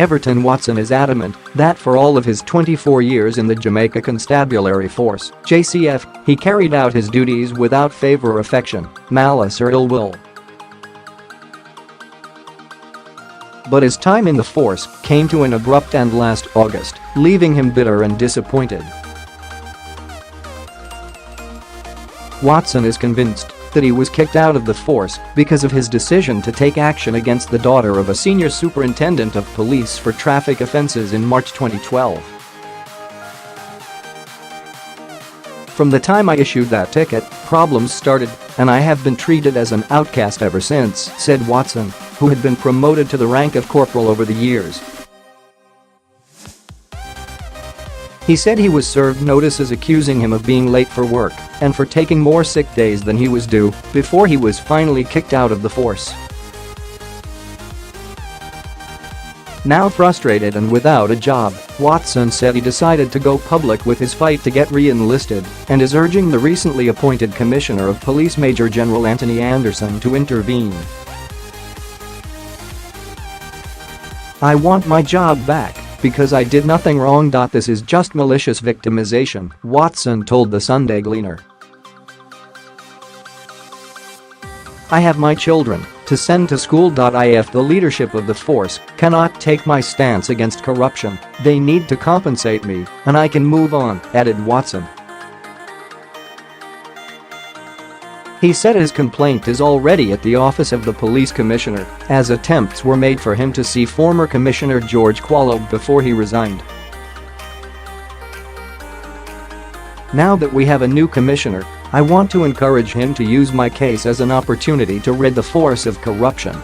Everton Watson is adamant that for all of his 24 years in the Jamaica Constabulary Force, JCF, he carried out his duties without favor or affection, malice or ill will. But his time in the force came to an abrupt end last August, leaving him bitter and disappointed. Watson is convinced that he was kicked out of the force because of his decision to take action against the daughter of a senior superintendent of police for traffic offenses in March 2012. "From the time I issued that ticket, problems started, and I have been treated as an outcast ever since," said Watson, who had been promoted to the rank of corporal over the years. He said he was served notices accusing him of being late for work and for taking more sick days than he was due before he was finally kicked out of the force. Now frustrated and without a job, Watson said he decided to go public with his fight to get re-enlisted and is urging the recently appointed Commissioner of Police Major General Anthony Anderson to intervene. "I want my job back because I did nothing wrong. This is just malicious victimization," Watson told the Sunday Gleaner. "I have my children to send to school. If the leadership of the force cannot take my stance against corruption, they need to compensate me and I can move on," added Watson. He said his complaint is already at the office of the police commissioner, as attempts were made for him to see former Commissioner George Quallow before he resigned. "Now that we have a new commissioner, I want to encourage him to use my case as an opportunity to rid the force of corruption.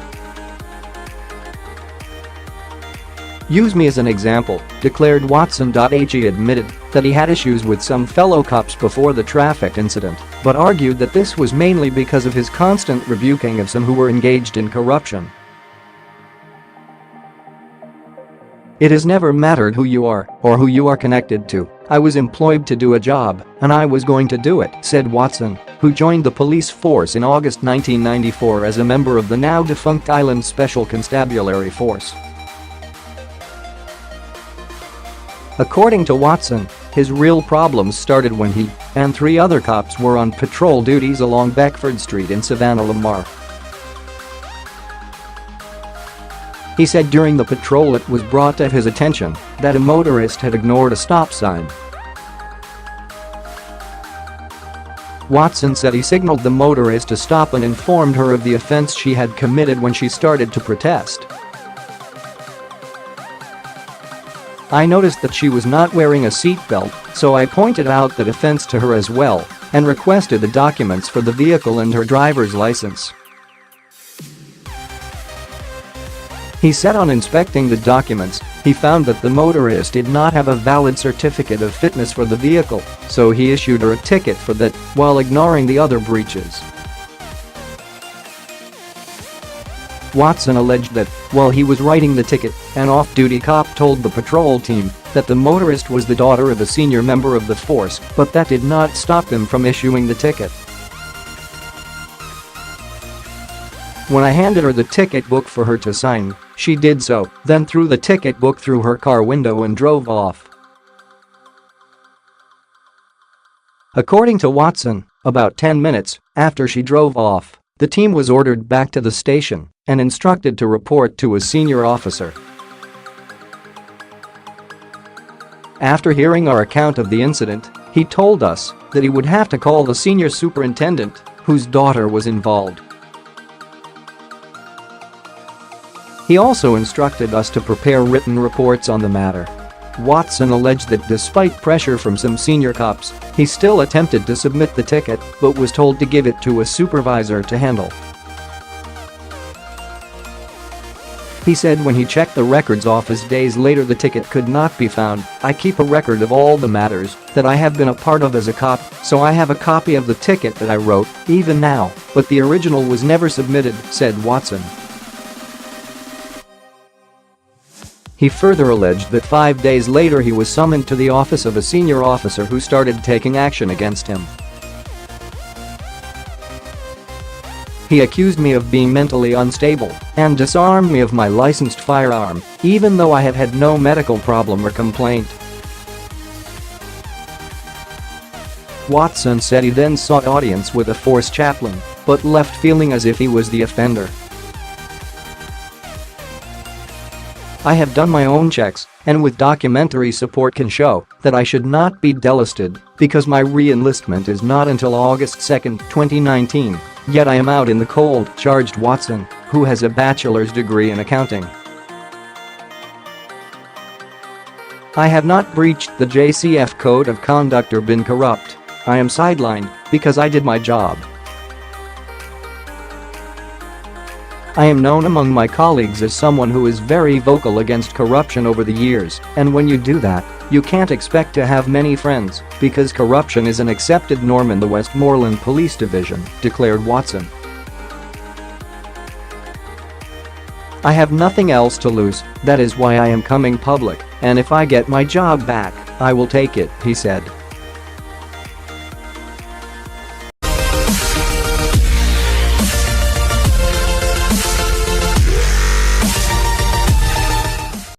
Use me as an example," declared Watson. He admitted that he had issues with some fellow cops before the traffic incident, but argued that this was mainly because of his constant rebuking of some who were engaged in corruption. "It has never mattered who you are or who you are connected to. I was employed to do a job, and I was going to do it," said Watson, who joined the police force in August 1994 as a member of the now-defunct Island Special Constabulary Force. According to Watson, his real problems started when he and 3 other cops were on patrol duties along Beckford Street in Savannah, Lamar. He said during the patrol it was brought to his attention that a motorist had ignored a stop sign. Watson said he signaled the motorist to stop and informed her of the offense she had committed when she started to protest. "I noticed that she was not wearing a seatbelt, so I pointed out that offense to her as well and requested the documents for the vehicle and her driver's license." He said on inspecting the documents, he found that the motorist did not have a valid certificate of fitness for the vehicle, so he issued her a ticket for that while ignoring the other breaches. Watson alleged that, while he was writing the ticket, an off-duty cop told the patrol team that the motorist was the daughter of a senior member of the force, but that did not stop him from issuing the ticket. "When I handed her the ticket book for her to sign, she did so, then threw the ticket book through her car window and drove off." According to Watson, about 10 minutes after she drove off, the team was ordered back to the station and instructed to report to a senior officer. After hearing our account of the incident, he told us that he would have to call the senior superintendent, whose daughter was involved. He also instructed us to prepare written reports on the matter. Watson alleged that despite pressure from some senior cops, he still attempted to submit the ticket but was told to give it to a supervisor to handle. He said when he checked the records office days later the ticket could not be found. "I keep a record of all the matters that I have been a part of as a cop, so I have a copy of the ticket that I wrote, even now, but the original was never submitted," said Watson. He further alleged that 5 days later he was summoned to the office of a senior officer who started taking action against him. "He accused me of being mentally unstable and disarmed me of my licensed firearm," even though I have had no medical problem or complaint. Watson said he then sought audience with a force chaplain, but left feeling as if he was the offender. I have done my own checks, and with documentary support can show that I should not be delisted because my re-enlistment is not until August 2, 2019, yet I am out in the cold, charged Watson, who has a bachelor's degree in accounting. I have not breached the JCF code of conduct or been corrupt. I am sidelined because I did my job. I am known among my colleagues as someone who is very vocal against corruption over the years, and when you do that, you can't expect to have many friends because corruption is an accepted norm in the Westmoreland Police Division, declared Watson. I have nothing else to lose, that is why I am coming public, and if I get my job back, I will take it, he said.